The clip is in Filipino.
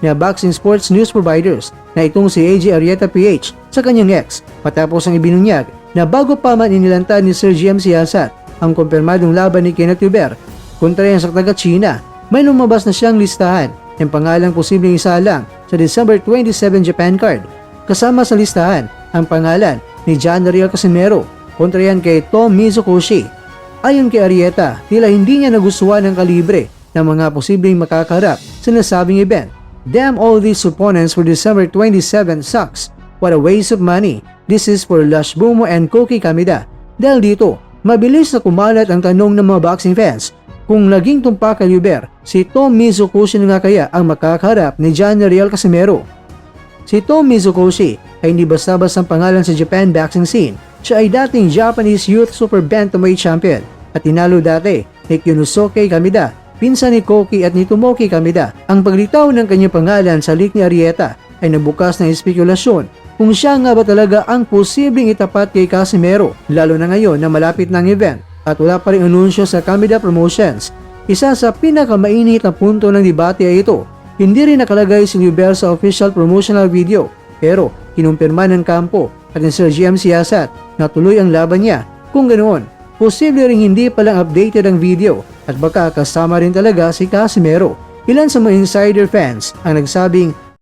ni boxing sports news providers na itong si AJ Arrieta PH sa kanyang ex matapos ang ibinunyag na bago pa man inilantad ni Sir GM Siasat ang kumpirmadong laban ni Kenneth Hubert kontra yan sa taga-China, may lumabas na siyang listahan ng pangalang posibleng isalang sa December 27 Japan card. Kasama sa listahan ang pangalan ni John Riel Casimero kontra yan kay Tom Mizukoshi. Ayon kay Arrieta, tila hindi niya nagustuhan ng kalibre ng mga posibleng makakaharap sa nasabing event. Damn, all these opponents for December 27 sucks. What a waste of money. This is for Lush Bumo and Koki Kamida. Dahil dito, mabilis na kumalat ang tanong ng mga boxing fans kung naging tumpak kay Hubert, si Tom Mizukoshi na nga kaya ang makakaharap ni John Riel Casimero. Si Tom Mizukoshi ay hindi basta-basta ang pangalan sa Japan boxing scene. Siya ay dating Japanese Youth Super Bantamweight Champion at tinalo dati ni Kyunosuke Kamida, pinsan ni Koki at ni Tomoki Kamida. Ang paglitaw ng kanyang pangalan sa leak ni Arrieta ay nabukas ng espekulasyon kung siya nga ba talaga ang posibleng itapat kay Casimero, lalo na ngayon na malapit ng event at wala pa rin anunsyo sa Kamida Promotions. Isa sa pinakamainit na punto ng debate ay ito. Hindi rin nakalagay si Hubert sa official promotional video, pero kinumpirma ng kampo at ni Sir GM Siasat na tuloy ang laban niya. Kung ganoon, posible rin hindi palang updated ang video at baka kasama rin talaga si Casimero. Ilan sa mga insider fans ang nagsabing